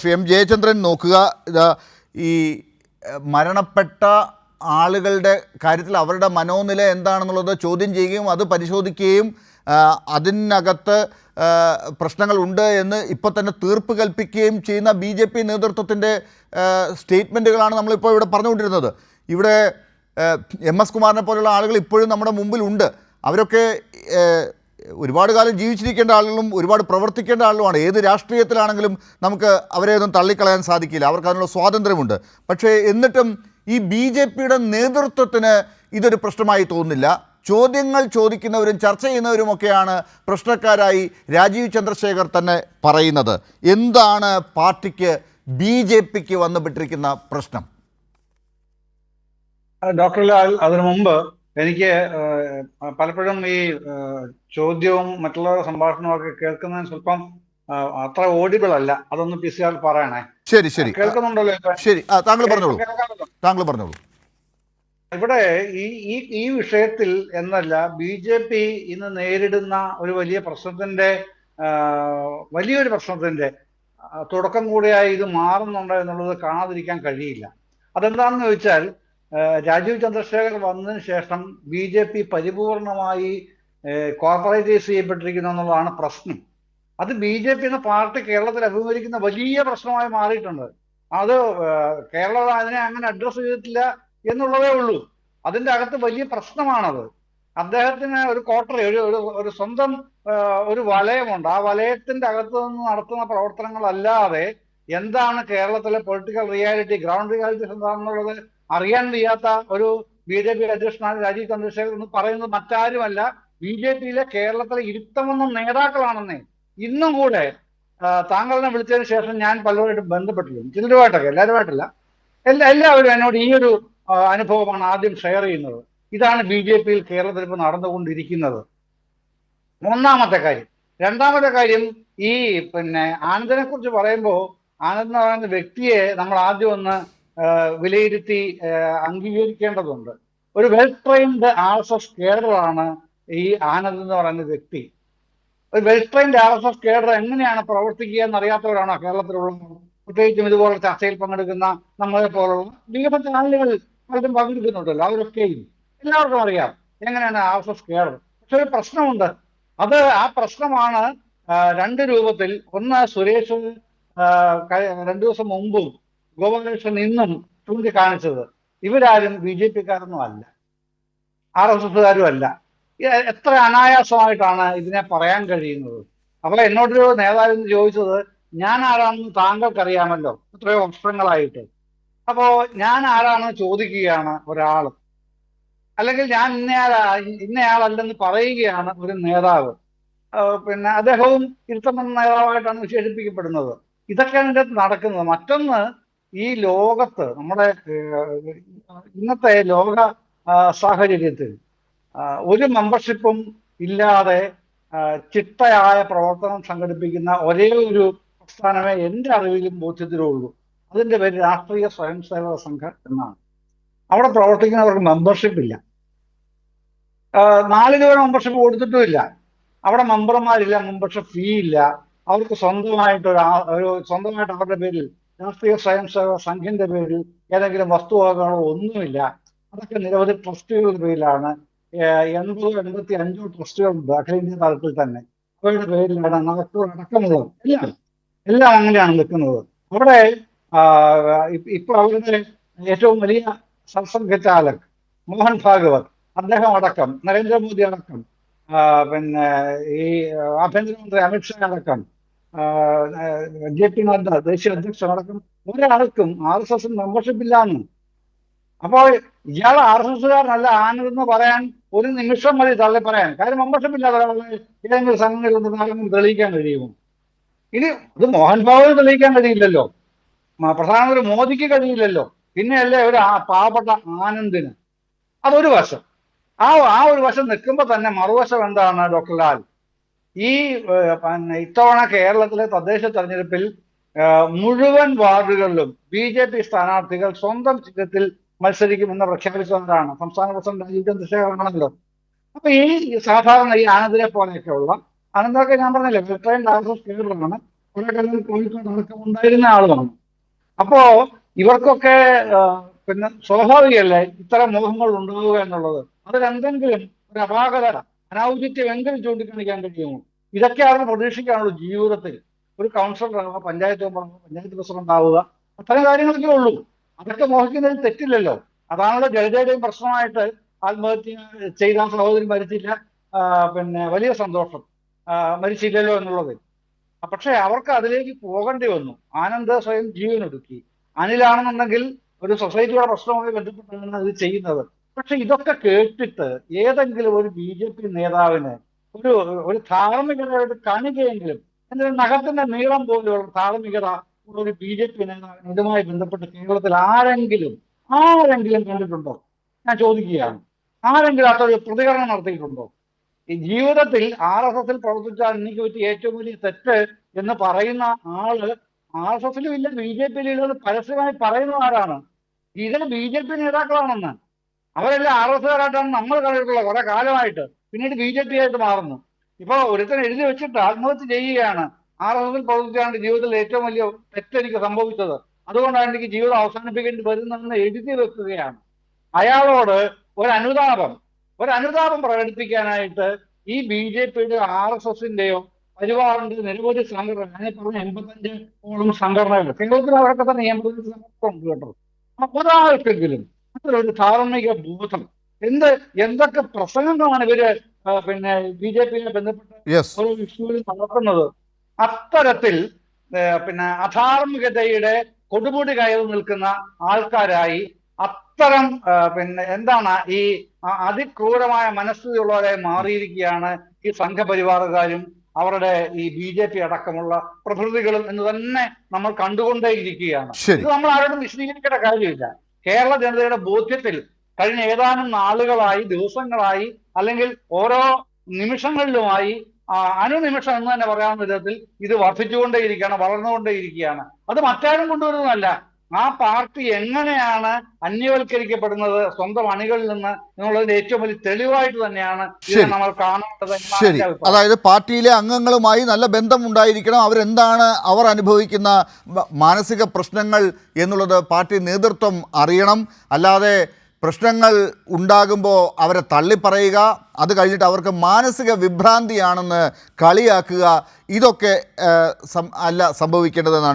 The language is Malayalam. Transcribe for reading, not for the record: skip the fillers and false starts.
ശ്രീ എം ജയചന്ദ്രൻ നോക്കുക, ഈ മരണപ്പെട്ട ആളുകളുടെ കാര്യത്തിൽ അവരുടെ മനോനില എന്താണെന്നുള്ളത് ചോദ്യം ചെയ്യുകയും അത് പരിശോധിക്കുകയും അതിനകത്ത് പ്രശ്നങ്ങളുണ്ട് എന്ന് ഇപ്പോൾ തന്നെ തീർപ്പ് കൽപ്പിക്കുകയും ചെയ്യുന്ന ബി.ജെ.പി. നേതൃത്വത്തിൻ്റെ സ്റ്റേറ്റ്മെൻറ്റുകളാണ് നമ്മളിപ്പോൾ ഇവിടെ പറഞ്ഞുകൊണ്ടിരുന്നത്. ഇവിടെ എം.എസ്. കുമാറിനെ പോലുള്ള ആളുകൾ ഇപ്പോഴും നമ്മുടെ മുമ്പിലുണ്ട്. അവരൊക്കെ ഒരുപാട് കാലം ജീവിച്ചിരിക്കേണ്ട ആളുകളും ഒരുപാട് പ്രവർത്തിക്കേണ്ട ആളുകളുമാണ്. ഏത് രാഷ്ട്രീയത്തിലാണെങ്കിലും നമുക്ക് അവരെ ഒന്നും തള്ളിക്കളയാൻ സാധിക്കില്ല, അവർക്ക് അതിനുള്ള സ്വാതന്ത്ര്യമുണ്ട്. പക്ഷേ എന്നിട്ടും ഈ ബി.ജെ.പിയുടെ നേതൃത്വത്തിന് ഇതൊരു പ്രശ്നമായി തോന്നുന്നില്ല. ചോദ്യങ്ങൾ ചോദിക്കുന്നവരും ചർച്ച ചെയ്യുന്നവരുമൊക്കെയാണ് പ്രശ്നക്കാരായി രാജീവ് ചന്ദ്രശേഖർ തന്നെ പറയുന്നത്. എന്താണ് പാർട്ടിക്ക് ബി.ജെ.പിക്ക് വന്നുപെട്ടിരിക്കുന്ന പ്രശ്നം? ഡോക്ടർ ലാൽ, അതിനു മുമ്പ് എനിക്ക് പലപ്പോഴും ഈ ചോദ്യവും മറ്റുള്ള സംഭാഷണവും ഒക്കെ കേൾക്കുന്നതിന് സ്വല്പം അത്ര ഓഡിബിൾ അല്ല. അതൊന്ന് PCR പറയണേ. ശരി ശരി, കേൾക്കുന്നുണ്ടല്ലോ? ശരി, താങ്കൾ പറഞ്ഞോളൂ. ഇവിടെ ഈ വിഷയത്തിൽ എന്നല്ല, ബി.ജെ.പി. ഇന്ന് നേരിടുന്ന ഒരു വലിയൊരു പ്രശ്നത്തിന്റെ തുടക്കം കൂടിയായി ഇത് മാറുന്നുണ്ട് എന്നുള്ളത് കാണാതിരിക്കാൻ കഴിയില്ല. അതെന്താണെന്ന് ചോദിച്ചാൽ, രാജീവ് ചന്ദ്രശേഖർ വന്നതിന് ശേഷം ബി.ജെ.പി. പരിപൂർണമായി കോർപ്പറേറ്റൈസ് ചെയ്യപ്പെട്ടിരിക്കുന്നു എന്നുള്ളതാണ് പ്രശ്നം. അത് ബി.ജെ.പി. എന്ന പാർട്ടി കേരളത്തിൽ അഭിമുഖീകരിക്കുന്ന വലിയ പ്രശ്നമായി മാറിയിട്ടുണ്ട്. അത് കേരളം അതിനെ അങ്ങനെ അഡ്രസ് ചെയ്തിട്ടില്ല എന്നുള്ളതേ ഉള്ളൂ. അതിന്റെ അകത്ത് വലിയ പ്രശ്നമാണത്. അദ്ദേഹത്തിന് ഒരു കോട്ടറി, ഒരു സ്വന്തം ഒരു വലയമുണ്ട്. ആ വലയത്തിന്റെ അകത്ത് നിന്ന് നടത്തുന്ന പ്രവർത്തനങ്ങളല്ലാതെ എന്താണ് കേരളത്തിലെ പൊളിറ്റിക്കൽ റിയാലിറ്റി, ഗ്രൗണ്ട് റിയാലിറ്റി എന്താണെന്നുള്ളത് അറിയാൻ വയ്യാത്ത ഒരു ബി.ജെ.പി. അധ്യക്ഷനാണ് രാജീവ് ചന്ദ്രശേഖർ എന്ന് പറയുന്നത് മറ്റാരുമല്ല, ബി.ജെ.പിയിലെ കേരളത്തിലെ ഇരുത്തമെന്ന നേതാക്കളാണെന്നേ. ഇന്നും കൂടെ താങ്കളെ വിളിച്ചതിന് ശേഷം ഞാൻ പലരുമായിട്ടും ബന്ധപ്പെട്ടിരുന്നു, ചിലരുമായിട്ടൊക്കെ, എല്ലാവരുമായിട്ടല്ല, എല്ലാവരും എന്നോട് ഈ ഒരു അനുഭവമാണ് ആദ്യം ഷെയർ ചെയ്യുന്നത്. ഇതാണ് ബി.ജെ.പിയിൽ കേരളത്തിൽ ഇപ്പോൾ നടന്നുകൊണ്ടിരിക്കുന്നത്. ഒന്നാമത്തെ കാര്യം. രണ്ടാമത്തെ കാര്യം, ഈ ആനന്ദിനെ കുറിച്ച് പറയുമ്പോൾ, ആനന്ദ് എന്ന് പറയുന്ന വ്യക്തിയെ നമ്മൾ ആദ്യം ഒന്ന് വിലയിരുത്തി അംഗീകരിക്കേണ്ടതുണ്ട്. ഒരു വെൽ ട്രെയിൻഡ് RSS കേഡറാണ് ഈ ആനന്ദ് എന്ന് പറയുന്ന വ്യക്തി. ഒരു വെൽ ട്രെയിൻഡ് RSS കേഡർ എങ്ങനെയാണ് പ്രവർത്തിക്കുക എന്നറിയാത്തവരാണോ കേരളത്തിലുള്ള? പ്രത്യേകിച്ചും ഇതുപോലെ ചർച്ചയിൽ പങ്കെടുക്കുന്ന നമ്മളെ പോലുള്ള വിവിധ ചാനലുകൾ പലരും പങ്കെടുക്കുന്നുണ്ടല്ലോ, അവരൊക്കെയും എല്ലാവർക്കും അറിയാം എങ്ങനെയാണ് RSS കേഡർ. പക്ഷെ ഒരു പ്രശ്നമുണ്ട്. ആ പ്രശ്നമാണ് രണ്ട് രൂപത്തിൽ. ഒന്ന്, സുരേഷ് 2 ദിവസം മുമ്പും ഗോപാലകൃഷ്ണൻ ഇന്നും ചൂണ്ടിക്കാണിച്ചത്, ഇവരാരും ബി.ജെ.പിക്കാരൊന്നും അല്ല, RSSകാരും അല്ല. എത്ര അനായാസമായിട്ടാണ് ഇതിനെ പറയാൻ കഴിയുന്നത്? അപ്പോൾ എന്നോടൊരു നേതാവ് ചോദിച്ചത്, ഞാൻ ആരാണെന്ന് താങ്കൾക്കറിയാമല്ലോ എത്രയോ വർഷങ്ങളായിട്ട്. അപ്പോ ഞാൻ ആരാണെന്ന് ചോദിക്കുകയാണ് ഒരാൾ, അല്ലെങ്കിൽ ഞാൻ ഇന്നയാളല്ലെന്ന് പറയുകയാണ് ഒരു നേതാവ്. അദ്ദേഹവും ഇരുത്തമെന്ന നേതാവായിട്ടാണ് വിശേഷിപ്പിക്കപ്പെടുന്നത്. ഇതൊക്കെയാണ് ഇതിനകത്ത് നടക്കുന്നത്. മറ്റൊന്ന്, ഈ ലോകത്ത്, നമ്മുടെ ഇന്നത്തെ ലോക സാഹചര്യത്തിൽ ഒരു മെമ്പർഷിപ്പും ഇല്ലാതെ ചിട്ടയായ പ്രവർത്തനം സംഘടിപ്പിക്കുന്ന ഒരേ ഒരു പ്രസ്ഥാനമേ എൻ്റെ അറിവിലും ബോധ്യത്തിലുള്ളൂ. അതിൻ്റെ പേര് രാഷ്ട്രീയ സ്വയം സേവക സംഘം എന്നാണ്. അവിടെ പ്രവർത്തിക്കുന്നവർക്ക് മെമ്പർഷിപ്പ് ഇല്ല. 4 രൂപ മെമ്പർഷിപ്പ് കൊടുത്തിട്ടുമില്ല. അവിടെ മെമ്പർമാരില്ല, മെമ്പർഷിപ്പ് ഫീ ഇല്ല. അവർക്ക് സ്വന്തമായിട്ട് അവരുടെ പേരിൽ രാഷ്ട്രീയ സ്വയം സേവക സംഘിന്റെ പേരിൽ ഏതെങ്കിലും വസ്തുവകകളോ ഒന്നുമില്ല. അതൊക്കെ നിരവധി ട്രസ്റ്റുകളുടെ പേരിലാണ്. 80-85 ട്രസ്റ്റുകളുണ്ട് അഖിലേന്ത്യാ തലത്തിൽ തന്നെ. അവരുടെ പേരിലാണ് അടക്കമുള്ളത്. എല്ലാം അങ്ങനെയാണ് നിൽക്കുന്നത്. അവിടെ ഇപ്പൊ അവരുടെ ഏറ്റവും വലിയ സർസംഘചാലക് മോഹൻ ഭാഗവത്, അദ്ദേഹം അടക്കം, നരേന്ദ്രമോദി അടക്കം, ഈ ആഭ്യന്തരമന്ത്രി അമിത്ഷാ അടക്കം, JP നദ്ദ ദേശീയ അധ്യക്ഷൻ അടക്കം ഒരാൾക്കും RSS മെമ്പർഷിപ്പ് ഇല്ലാന്ന്. അപ്പോൾ ഇയാൾ RSSകാരനല്ല ആനന്ദെന്ന് പറയാൻ ഒരു നിമിഷം മതി തള്ളി പറയാൻ. കാര്യം മെമ്പർഷിപ്പ് ഇല്ലാതെ ഏതെങ്കിലും സംഘടനയിൽ തെളിയിക്കാൻ കഴിയുമോ? ഇനി ഇത് മോഹൻ ഭാഗവത് തെളിയിക്കാൻ കഴിയില്ലല്ലോ, പ്രധാനമന്ത്രി മോദിക്ക് കഴിയില്ലല്ലോ, പിന്നെയല്ലേ ഒരു പാവപ്പെട്ട ആനന്ദിന്. അതൊരു വശം. ആ ഒരു വശം നിൽക്കുമ്പോൾ തന്നെ മറുവശം എന്താണ് ഡോക്ടർ ലാൽ? ഈ ഇത്തവണ കേരളത്തിലെ തദ്ദേശ തെരഞ്ഞെടുപ്പിൽ മുഴുവൻ വാർഡുകളിലും ബി.ജെ.പി. സ്ഥാനാർത്ഥികൾ സ്വന്തം ചിഹ്നത്തിൽ മത്സരിക്കുമെന്ന് പ്രഖ്യാപിച്ചവരാണ്. സംസ്ഥാന പ്രസിഡന്റ് രാജീവ് ചന്ദ്രശേഖറാണല്ലോ. അപ്പൊ ഈ സാധാരണ ഈ ആനന്ദിനെ പോലെയൊക്കെയുള്ള, ആനന്ദൊക്കെ ഞാൻ പറഞ്ഞില്ലേ, വെൽ ട്രെയിൻഡ് RSS കേഡറാണ്. കൊലക്കല്ലിൽ കോഴിക്കോട് അടക്കം ഉണ്ടായിരുന്ന ആളുമാണ്. അപ്പോ ഇവർക്കൊക്കെ ആ, പിന്നെ സ്വാഭാവികമല്ലേ ഇത്തരം മോഹങ്ങൾ ഉണ്ടാവുക എന്നുള്ളത്. അതിലെന്തെങ്കിലും ഒരു അപാകത, അനൗചിത്യം എങ്കിലും ചൂണ്ടിക്കാണിക്കാൻ കഴിയുമോ? ഇതൊക്കെയാണ് പ്രതീക്ഷിക്കാനുള്ളൂ ജീവിതത്തിൽ. ഒരു കൗൺസിലർ ആവുക, പഞ്ചായത്ത് മെമ്പർ ആവുക, പഞ്ചായത്ത് പ്രസിഡന്റ് ആവുക, അത്തരം കാര്യങ്ങളൊക്കെ ഉള്ളൂ. അതൊക്കെ മോഹിക്കുന്നതിൽ തെറ്റില്ലല്ലോ. അതാണല്ലോ ജലജയുടെയും പ്രശ്നമായിട്ട് ആത്മഹത്യ ചെയ്ത സഹോദരി മരിച്ചില്ല, ആ, പിന്നെ വലിയ സന്തോഷം, മരിച്ചില്ലല്ലോ എന്നുള്ളത്. പക്ഷെ അവർക്ക് അതിലേക്ക് പോകേണ്ടി വന്നു. ആനന്ദ് സ്വയം ജീവനൊടുക്കി. അനിലാണെന്നുണ്ടെങ്കിൽ ഒരു സൊസൈറ്റിയുടെ പ്രശ്നവുമായി ബന്ധപ്പെട്ടാണ് ഇത് ചെയ്യുന്നത്. പക്ഷെ ഇതൊക്കെ കേട്ടിട്ട് ഏതെങ്കിലും ഒരു BJP നേതാവിന് ഒരു ഒരു ധാർമ്മികതയുടെ കണികയെങ്കിലും, എന്തൊരു നഖത്തിന്റെ നീളം പോലെയുള്ള ധാർമ്മികത ഉള്ള ഒരു BJP നേതാവിന് ഇതുമായി ബന്ധപ്പെട്ട് കേരളത്തിൽ ആരെങ്കിലും കണ്ടിട്ടുണ്ടോ? ഞാൻ ചോദിക്കുകയാണ്. ആരെങ്കിലും അതൊരു പ്രതികരണം നടത്തിയിട്ടുണ്ടോ? ഈ ജീവിതത്തിൽ RSSൽ പ്രവർത്തിച്ചാൽ എനിക്ക് പറ്റിയ ഏറ്റവും വലിയ തെറ്റ് എന്ന് പറയുന്ന ആള് RSSലും ഇല്ല, BJPയിലും ഇല്ലെന്ന് പരസ്യമായി പറയുന്ന ആരാണ്? ഇതിൽ BJP നേതാക്കളാണെന്ന്. അവരെല്ലാം RSSകാരായിട്ടാണ് നമ്മൾ കണ്ടിട്ടുള്ളത് കുറെ കാലമായിട്ട്. പിന്നീട് BJP ആയിട്ട് മാറുന്നു. ഇപ്പൊ ഒരുത്തൻ എഴുതി വെച്ചിട്ട് ആത്മഹത്യ ചെയ്യുകയാണ്, RSSൽ പ്രവർത്തിച്ചാണ് ജീവിതത്തിൽ ഏറ്റവും വലിയ തെറ്റ് എനിക്ക് സംഭവിച്ചത്, അതുകൊണ്ടാണ് എനിക്ക് ജീവിതം അവസാനിപ്പിക്കേണ്ടി വരുന്നതെന്ന് എഴുതി വെക്കുകയാണ്. അയാളോട് ഒരു അനുതാപം പ്രകടിപ്പിക്കാനായിട്ട് ഈ BJPയുടെ RSSന്റെയോ പരിവാറിന്റെ നിരവധി സംഘടന, ഞാൻ പറഞ്ഞ 85ഓളം സംഘടനകൾ കേരളത്തിൽ അവരൊക്കെ തന്നെ 85 സംഘടനകളുണ്ട് കേട്ടോ. ഒരാൾക്കെങ്കിലും അതൊരു ധാർമ്മിക ബോധം, എന്തൊക്കെ പ്രസംഗങ്ങളാണ് ഇവര് പിന്നെ BJPയെ ബന്ധപ്പെട്ട് യെസ്. ഓരോ ഇഷ്യൂവിൽ നടത്തുന്നത്. അത്തരത്തിൽ പിന്നെ അധാർമികതയുടെ കൊടുമുടി കയറി നിൽക്കുന്ന ആൾക്കാരായി അത്തരം പിന്നെ എന്താണ് ഈ അതിക്രൂരമായ മനസ്ഥിതിയുള്ളവരെ മാറിയിരിക്കുകയാണ് ഈ സംഘപരിവാറുകാരും അവരുടെ ഈ BJP അടക്കമുള്ള പ്രകൃതികളും എന്ന് തന്നെ നമ്മൾ കണ്ടുകൊണ്ടേയിരിക്കുകയാണ്. ശരി. ഇത് നമ്മൾ ആരോടും വിശദീകരിക്കേണ്ട കാര്യമില്ല. കേരള ജനതയുടെ ബോധ്യത്തിൽ കഴിഞ്ഞ ഏതാനും നാളുകളായി, ദിവസങ്ങളായി, അല്ലെങ്കിൽ ഓരോ നിമിഷങ്ങളിലുമായി, അനുനിമിഷം എന്ന് തന്നെ പറയാവുന്ന വിധത്തിൽ ഇത് വർദ്ധിച്ചുകൊണ്ടേയിരിക്കുകയാണ്, വളർന്നുകൊണ്ടേയിരിക്കുകയാണ്. അത് മറ്റാരും കൊണ്ടുവരുന്നതല്ല. ആ പാർട്ടി എങ്ങനെയാണ് അന്യവൽക്കരിക്കപ്പെടുന്നത് സ്വന്തം അണികളിൽ നിന്ന് എന്നുള്ളതിന്റെ ഏറ്റവും വലിയ തെളിവായിട്ട് തന്നെയാണ് ഇതിനെ ശരി. നമ്മൾ കാണേണ്ടത് എന്നാണ് ശരി, എന്റെ അഭിപ്രായം. അതായത് പാർട്ടിയിലെ അംഗങ്ങളുമായി നല്ല ബന്ധം ഉണ്ടായിരിക്കണം. അവരെന്താണ് അവർ അനുഭവിക്കുന്ന മാനസിക പ്രശ്നങ്ങൾ എന്നുള്ളത് പാർട്ടി നേതൃത്വം അറിയണം. അല്ലാതെ പ്രശ്നങ്ങൾ ഉണ്ടാകുമ്പോൾ അവരെ തള്ളിപ്പറയുക, അത് കഴിഞ്ഞിട്ട് അവർക്ക് മാനസിക വിഭ്രാന്തിയാണെന്ന് കളിയാക്കുക, ഇതൊക്കെ അല്ല സംഭവിക്കേണ്ടതെന്നാണ്